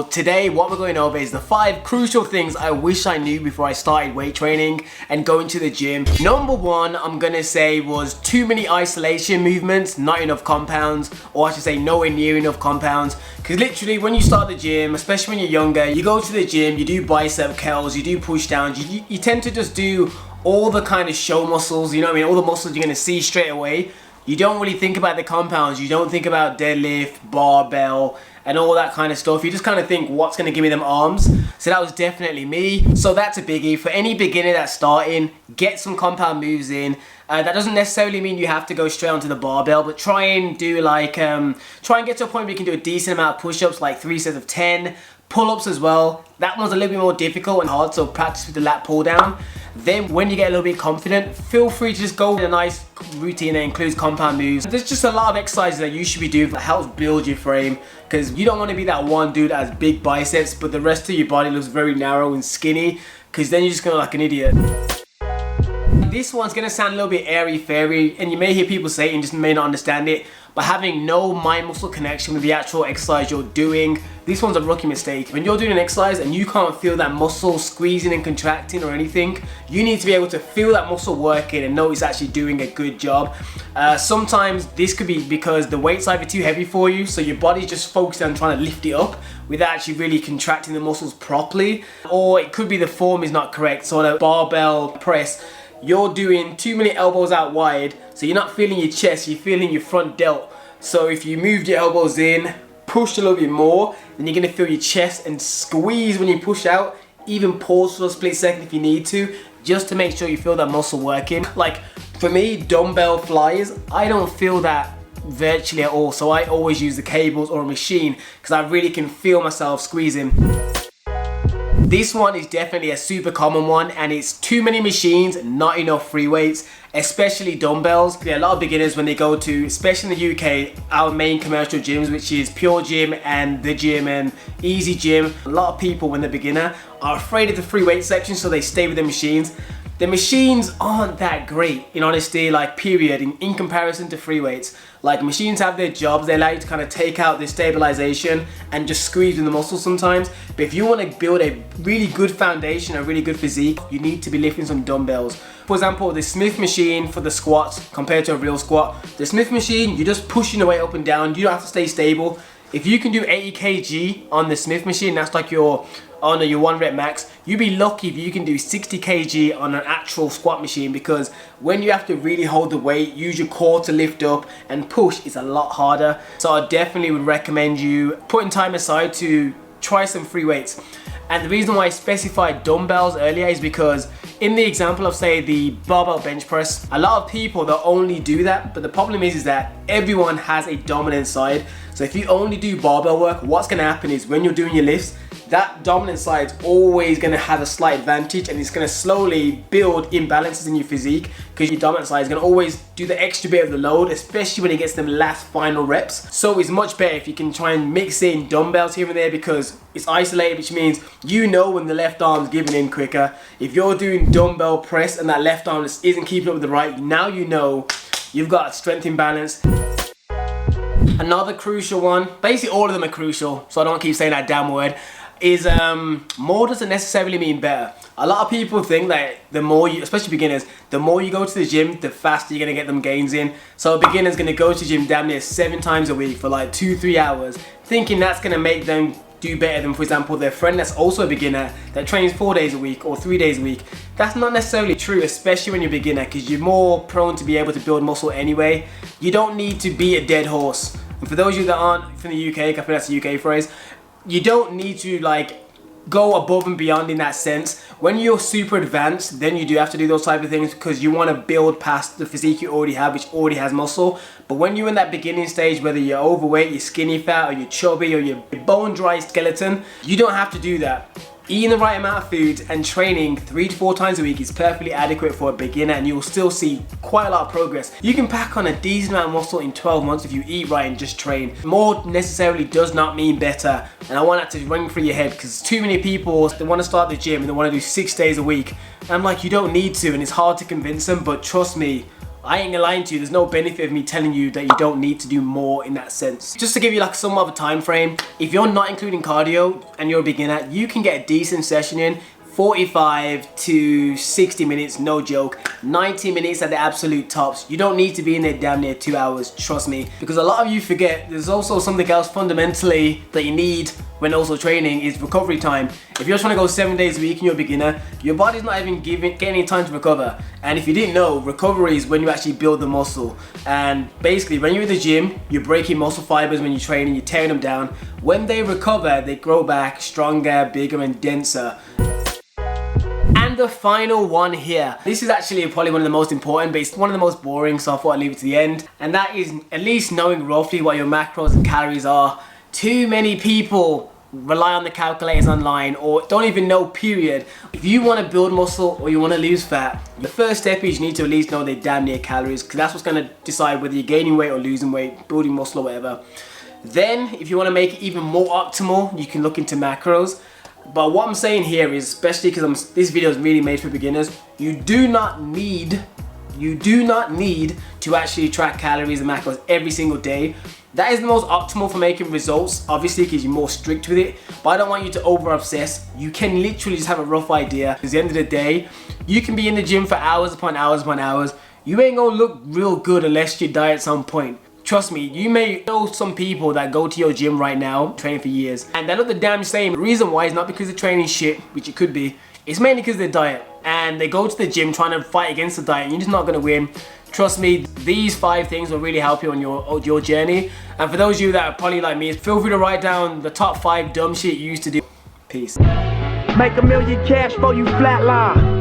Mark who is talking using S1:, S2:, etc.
S1: people. Today what we're going over is the 5 crucial things I wish I knew before I started weight training and going to the gym. Number 1, I'm gonna say, was too many isolation movements, not enough compounds, or I should say nowhere near enough compounds. Because literally when you start the gym, especially when you're younger, you go to the gym, you do bicep curls, you do push downs, you tend to just do all the kind of show muscles, you know what I mean, all the muscles you're gonna see straight away. You don't really think about the compounds. You don't think about deadlift, barbell, and all that kind of stuff. You just kind of think, what's going to give me them arms? So that was definitely me. So that's a biggie. For any beginner that's starting, get some compound moves in. That doesn't necessarily mean you have to go straight onto the barbell, but try and do like, try and get to a point where you can do a decent amount of push-ups, like 3 sets of 10. Pull-ups as well. That one's a little bit more difficult and hard, so practice with the lat pull down. Then when you get a little bit confident, feel free to just go with a nice routine that includes compound moves. There's just a lot of exercises that you should be doing that helps build your frame, because you don't want to be that one dude that has big biceps but the rest of your body looks very narrow and skinny, because then you're just gonna look like an idiot. This one's gonna sound a little bit airy-fairy, and you may hear people say it and just may not understand it, but having no mind-muscle connection with the actual exercise you're doing, this one's a rookie mistake. When you're doing an exercise and you can't feel that muscle squeezing and contracting or anything, you need to be able to feel that muscle working and know it's actually doing a good job. Sometimes this could be because the weight's either too heavy for you, so your body's just focused on trying to lift it up without actually really contracting the muscles properly, or it could be the form is not correct. So the barbell press, you're doing too many elbows out wide, so you're not feeling your chest, you're feeling your front delt. So if you moved your elbows in, push a little bit more, then you're gonna feel your chest and squeeze when you push out. Even pause for a split second if you need to, just to make sure you feel that muscle working. Like for me, dumbbell flies, I don't feel that virtually at all, so I always use the cables or a machine because I really can feel myself squeezing. This one is definitely a super common one, and it's too many machines, not enough free weights, especially dumbbells. A lot of beginners, when they go to, especially in the UK, our main commercial gyms, which is Pure Gym and The Gym and Easy Gym, a lot of people when they're beginner are afraid of the free weight section, so they stay with the machines. The machines aren't that great, in honesty, like period, in comparison to free weights. Like machines have their jobs, they allow you to kind of take out the stabilization and just squeeze in the muscles sometimes. But if you want to build a really good foundation, a really good physique, you need to be lifting some dumbbells. For example, the Smith machine for the squats compared to a real squat. The Smith machine, you're just pushing the weight up and down, you don't have to stay stable. If you can do 80 kg on the Smith machine, that's like your 1 rep max, you'd be lucky if you can do 60 kg on an actual squat machine, because when you have to really hold the weight, use your core to lift up and push, it's a lot harder. So I definitely would recommend you putting time aside to try some free weights. And the reason why I specified dumbbells earlier is because in the example of, say, the barbell bench press, a lot of people, they'll only do that, but the problem is that everyone has a dominant side. So if you only do barbell work, what's gonna happen is when you're doing your lifts, that dominant side is always going to have a slight advantage, and it's going to slowly build imbalances in your physique, because your dominant side is going to always do the extra bit of the load, especially when it gets them last final reps. So it's much better if you can try and mix in dumbbells here and there, because it's isolated, which means you know when the left arm's giving in quicker. If you're doing dumbbell press and that left arm just isn't keeping up with the right, now you know you've got a strength imbalance. Another crucial one, basically all of them are crucial, so I don't keep saying that damn word, is more doesn't necessarily mean better. A lot of people think that the more you, especially beginners, the more you go to the gym, the faster you're gonna get them gains in. So a beginner's gonna go to the gym damn near 7 times a week for like 2-3 hours, thinking that's gonna make them do better than, for example, their friend that's also a beginner that trains 4 days a week or 3 days a week. That's not necessarily true, especially when you're a beginner, because you're more prone to be able to build muscle anyway. You don't need to be a dead horse. And for those of you that aren't from the UK, I think that's a UK phrase, you don't need to like go above and beyond in that sense. When you're super advanced, then you do have to do those type of things, because you want to build past the physique you already have, which already has muscle. But when you're in that beginning stage, whether you're overweight, you're skinny fat, or you're chubby, or you're bone dry skeleton, you don't have to do that. Eating the right amount of food and training 3 to 4 times a week is perfectly adequate for a beginner, and you will still see quite a lot of progress. You can pack on a decent amount of muscle in 12 months if you eat right and just train. More necessarily does not mean better, and I want that to ring through your head, because too many people, they want to start the gym and they want to do 6 days a week. And I'm like, you don't need to, and it's hard to convince them, but trust me, I ain't gonna lie to you, there's no benefit of me telling you that you don't need to do more in that sense. Just to give you like some of a time frame, if you're not including cardio and you're a beginner, you can get a decent session in 45 to 60 minutes, no joke. 90 minutes at the absolute tops. You don't need to be in there damn near 2 hours, trust me. Because a lot of you forget there's also something else fundamentally that you need when also training is recovery time. If you're trying to go 7 days a week and you're a beginner, your body's not even getting any time to recover. And if you didn't know, recovery is when you actually build the muscle. And basically when you're in the gym, you're breaking muscle fibers when you're training, you're tearing them down. When they recover, they grow back stronger, bigger and denser. And the final one here. This is actually probably one of the most important, but it's one of the most boring, so I thought I'd leave it to the end. And that is at least knowing roughly what your macros and calories are. Too many people rely on the calculators online or don't even know, period. If you want to build muscle or you want to lose fat, the first step is you need to at least know their damn near calories, because that's what's going to decide whether you're gaining weight or losing weight, building muscle or whatever. Then, if you want to make it even more optimal, you can look into macros. But what I'm saying here is, especially because this video is really made for beginners, you do not need to actually track calories and macros every single day. That is the most optimal for making results, obviously, because you're more strict with it. But I don't want you to over obsess. You can literally just have a rough idea. Because at the end of the day, you can be in the gym for hours upon hours upon hours. You ain't gonna look real good unless you die at some point. Trust me, you may know some people that go to your gym right now, training for years, and they look the damn same. The reason why is not because they're training shit, which it could be. It's mainly because of their diet. And they go to the gym trying to fight against the diet, and you're just not gonna win. Trust me, these 5 things will really help you on your journey. And for those of you that are probably like me, feel free to write down the top 5 dumb shit you used to do. Peace.
S2: Make $1 million cash for you flatline.